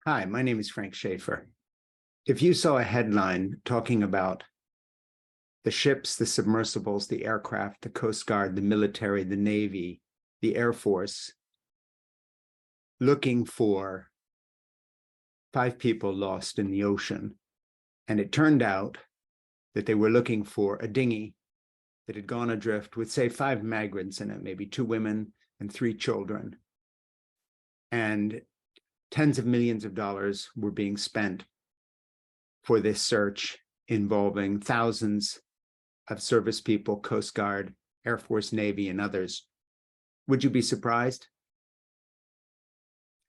Hi, my name is Frank Schaefer. If you saw a headline talking about the ships, the submersibles, the aircraft, the Coast Guard, the military, the Navy, the Air Force, looking for 5 people lost in the ocean, and it turned out that they were looking for a dinghy that had gone adrift with, say, 5 migrants in it, maybe 2 women and 3 children, and tens of millions of dollars were being spent for this search involving thousands of service people, Coast Guard, Air Force, Navy, and others. Would you be surprised?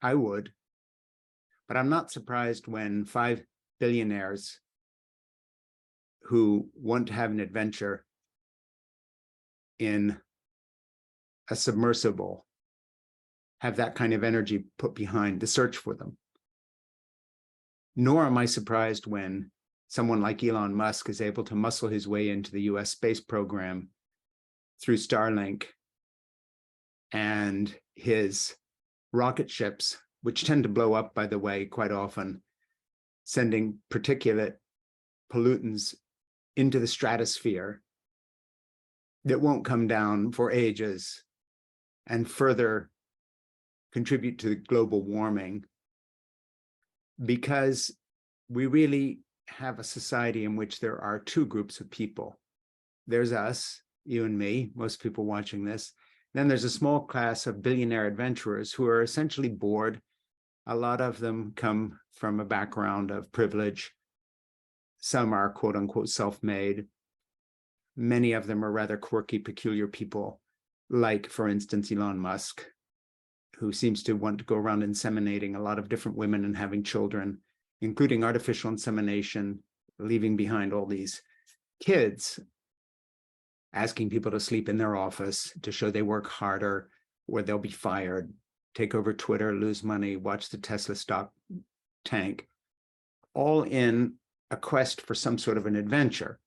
I would, but I'm not surprised when 5 billionaires who want to have an adventure in a submersible have that kind of energy put behind the search for them. Nor am I surprised when someone like Elon Musk is able to muscle his way into the US space program through Starlink and his rocket ships, which tend to blow up, by the way, quite often, sending particulate pollutants into the stratosphere that won't come down for ages and further contribute to global warming, because we really have a society in which there are 2 groups of people. There's us, you and me, most people watching this. Then there's a small class of billionaire adventurers who are essentially bored. A lot of them come from a background of privilege. Some are quote unquote self-made. Many of them are rather quirky, peculiar people, like, for instance, Elon Musk, who seems to want to go around inseminating a lot of different women and having children, including artificial insemination, leaving behind all these kids, asking people to sleep in their office to show they work harder, or they'll be fired, take over Twitter, lose money, watch the Tesla stock tank, all in a quest for some sort of an adventure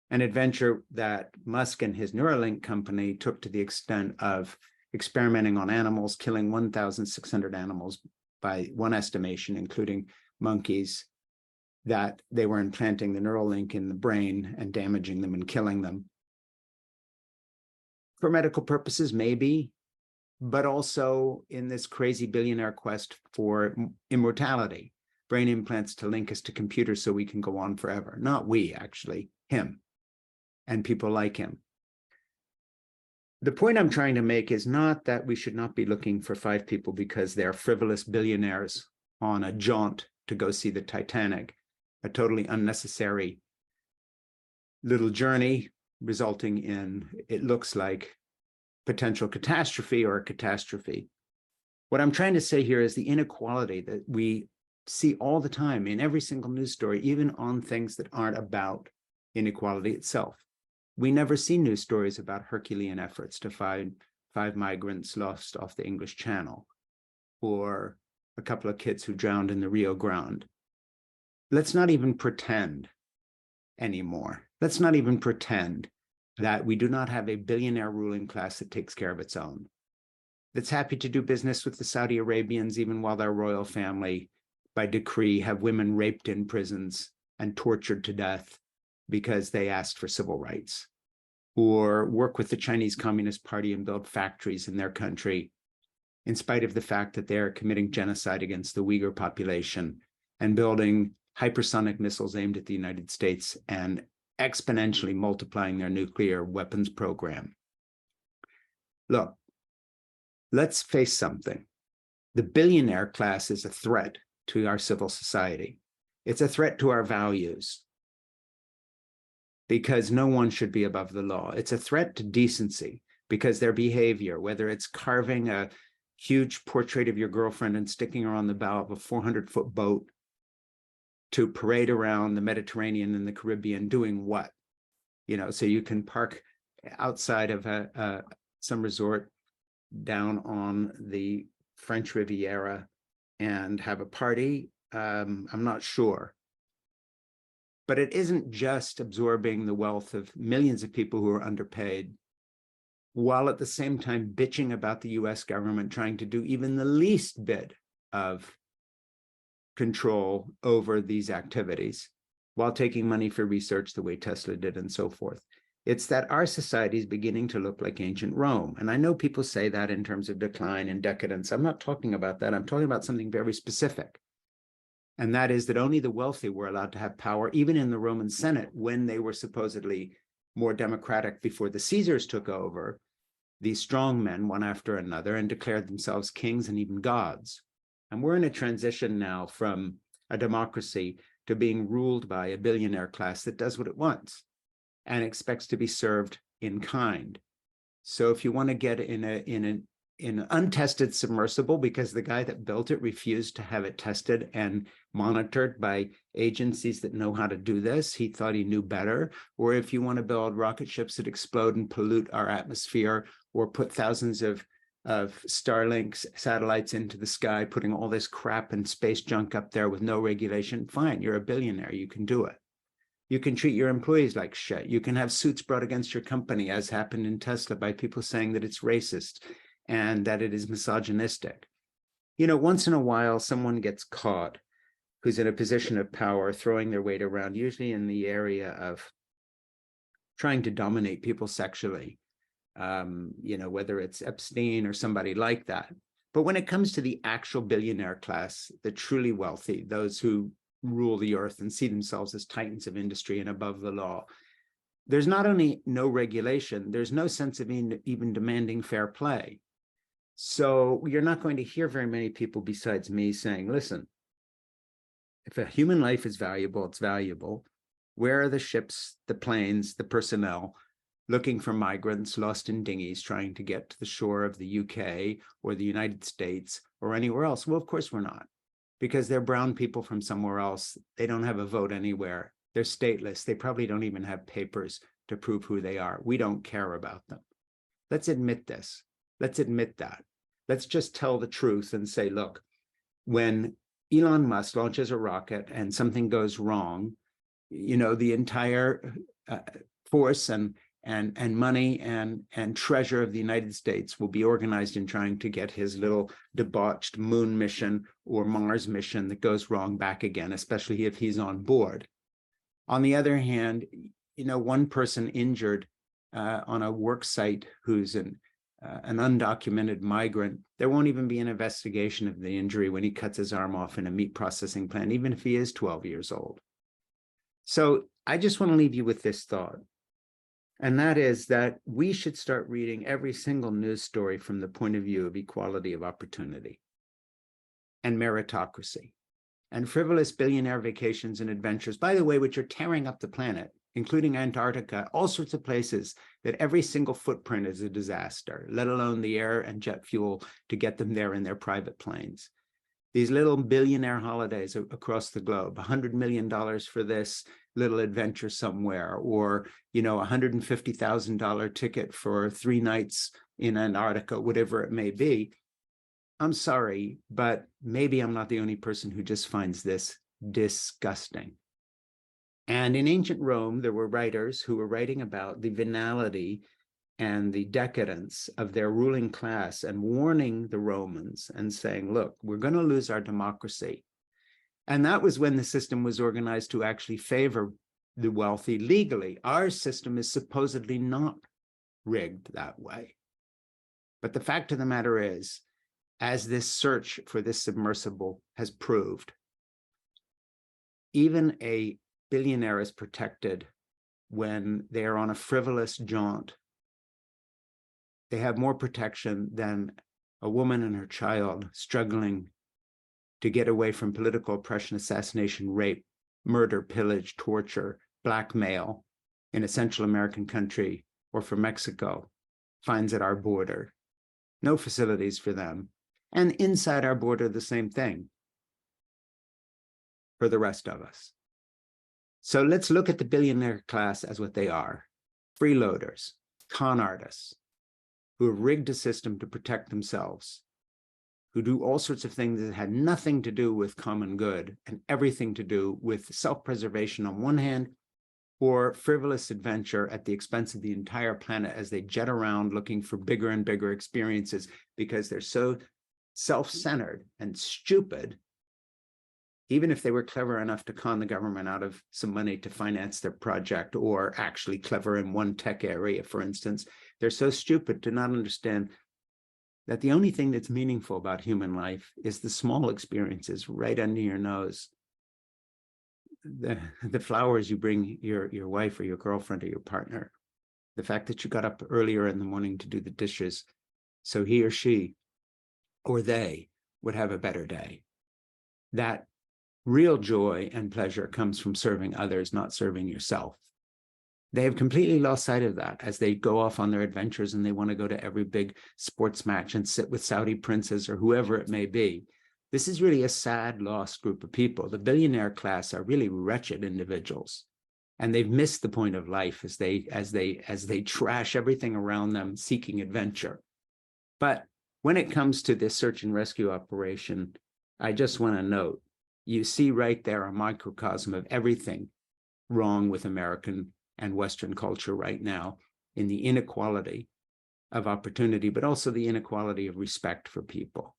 that Musk and his Neuralink company took to the extent of experimenting on animals, killing 1,600 animals by one estimation, including monkeys, that they were implanting the Neuralink in the brain and damaging them and killing them. For medical purposes, maybe, but also in this crazy billionaire quest for immortality, brain implants to link us to computers so we can go on forever. Not we, actually, him and people like him. The point I'm trying to make is not that we should not be looking for 5 people because they're frivolous billionaires on a jaunt to go see the Titanic, a totally unnecessary little journey resulting in, it looks like, potential catastrophe or a catastrophe. What I'm trying to say here is the inequality that we see all the time in every single news story, even on things that aren't about inequality itself. We never see news stories about Herculean efforts to find 5 migrants lost off the English Channel, or a couple of kids who drowned in the Rio Grande. Let's not even pretend anymore. Let's not even pretend that we do not have a billionaire ruling class that takes care of its own, that's happy to do business with the Saudi Arabians, even while their royal family, by decree, have women raped in prisons and tortured to death because they asked for civil rights, or work with the Chinese Communist Party and build factories in their country, in spite of the fact that they are committing genocide against the Uyghur population and building hypersonic missiles aimed at the United States and exponentially multiplying their nuclear weapons program. Look, let's face something. The billionaire class is a threat to our civil society. It's a threat to our values, because no one should be above the law. It's a threat to decency, because their behavior, whether it's carving a huge portrait of your girlfriend and sticking her on the bow of a 400-foot boat to parade around the Mediterranean and the Caribbean, doing what? So you can park outside of some resort down on the French Riviera and have a party. I'm not sure. But it isn't just absorbing the wealth of millions of people who are underpaid, while at the same time bitching about the US government trying to do even the least bit of control over these activities while taking money for research the way Tesla did and so forth. It's that our society is beginning to look like ancient Rome. And I know people say that in terms of decline and decadence. I'm not talking about that. I'm talking about something very specific. And that is that only the wealthy were allowed to have power, even in the Roman Senate, when they were supposedly more democratic before the Caesars took over. These strong men, one after another, and declared themselves kings and even gods. And we're in a transition now from a democracy to being ruled by a billionaire class that does what it wants and expects to be served in kind. So if you want to get in an untested submersible because the guy that built it refused to have it tested and monitored by agencies that know how to do this, he thought he knew better. Or if you want to build rocket ships that explode and pollute our atmosphere, or put thousands of Starlink satellites into the sky, putting all this crap and space junk up there with no regulation, fine, you're a billionaire, you can do it. You can treat your employees like shit. You can have suits brought against your company, as happened in Tesla, by people saying that it's racist and that it is misogynistic. You know, once in a while, someone gets caught who's in a position of power, throwing their weight around, usually in the area of trying to dominate people sexually, you know, whether it's Epstein or somebody like that. But when it comes to the actual billionaire class, the truly wealthy, those who rule the earth and see themselves as titans of industry and above the law, there's not only no regulation, there's no sense of even demanding fair play. So you're not going to hear very many people besides me saying, listen, if a human life is valuable, it's valuable. Where are the ships, the planes, the personnel looking for migrants lost in dinghies trying to get to the shore of the UK or the United States or anywhere else? Well, of course we're not, because they're brown people from somewhere else. They don't have a vote anywhere. They're stateless. They probably don't even have papers to prove who they are. We don't care about them. Let's admit this. Let's admit that. Let's just tell the truth and say, look, when Elon Musk launches a rocket and something goes wrong, you know, the entire force and money and treasure of the United States will be organized in trying to get his little debauched moon mission or Mars mission that goes wrong back again, especially if he's on board. On the other hand, you know, one person injured on a work site who's an undocumented migrant, there won't even be an investigation of the injury when he cuts his arm off in a meat processing plant, even if he is 12 years old. So I just want to leave you with this thought. And that is that we should start reading every single news story from the point of view of equality of opportunity and meritocracy and frivolous billionaire vacations and adventures, by the way, which are tearing up the planet, including Antarctica, all sorts of places that every single footprint is a disaster, let alone the air and jet fuel to get them there in their private planes. These little billionaire holidays across the globe, $100 million for this little adventure somewhere, or, you know, $150,000 ticket for 3 nights in Antarctica, whatever it may be. I'm sorry, but maybe I'm not the only person who just finds this disgusting. And in ancient Rome, there were writers who were writing about the venality and the decadence of their ruling class and warning the Romans and saying, look, we're going to lose our democracy. And that was when the system was organized to actually favor the wealthy legally. Our system is supposedly not rigged that way. But the fact of the matter is, as this search for this submersible has proved, even a billionaire is protected when they are on a frivolous jaunt. They have more protection than a woman and her child struggling to get away from political oppression, assassination, rape, murder, pillage, torture, blackmail in a Central American country or from Mexico, finds at our border. No facilities for them. And inside our border, the same thing for the rest of us. So let's look at the billionaire class as what they are: freeloaders, con artists, who have rigged a system to protect themselves, who do all sorts of things that had nothing to do with common good and everything to do with self-preservation on one hand, or frivolous adventure at the expense of the entire planet as they jet around looking for bigger and bigger experiences because they're so self-centered and stupid even if they were clever enough to con the government out of some money to finance their project, or actually clever in one tech area, for instance, they're so stupid to not understand that the only thing that's meaningful about human life is the small experiences right under your nose. The flowers you bring your wife or your girlfriend or your partner, the fact that you got up earlier in the morning to do the dishes so he or she or they would have a better day. That real joy and pleasure comes from serving others, not serving yourself. They have completely lost sight of that as they go off on their adventures and they want to go to every big sports match and sit with Saudi princes or whoever it may be. This is really a sad, lost group of people. The billionaire class are really wretched individuals, and they've missed the point of life as they trash everything around them, seeking adventure. But when it comes to this search and rescue operation, I just want to note, you see right there a microcosm of everything wrong with American and Western culture right now, in the inequality of opportunity, but also the inequality of respect for people.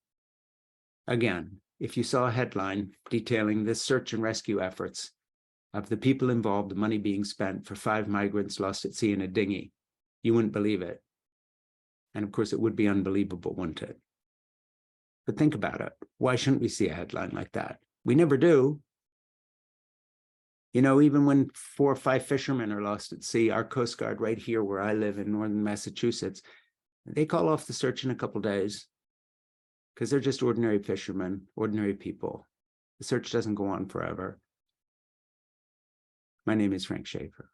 Again, if you saw a headline detailing this search and rescue efforts of the people involved, the money being spent for 5 migrants lost at sea in a dinghy, you wouldn't believe it. And of course, it would be unbelievable, wouldn't it? But think about it. Why shouldn't we see a headline like that? We never do. You know, even when 4 or 5 fishermen are lost at sea, our Coast Guard right here where I live in northern Massachusetts, they call off the search in a couple of days because they're just ordinary fishermen, ordinary people. The search doesn't go on forever. My name is Frank Schaefer.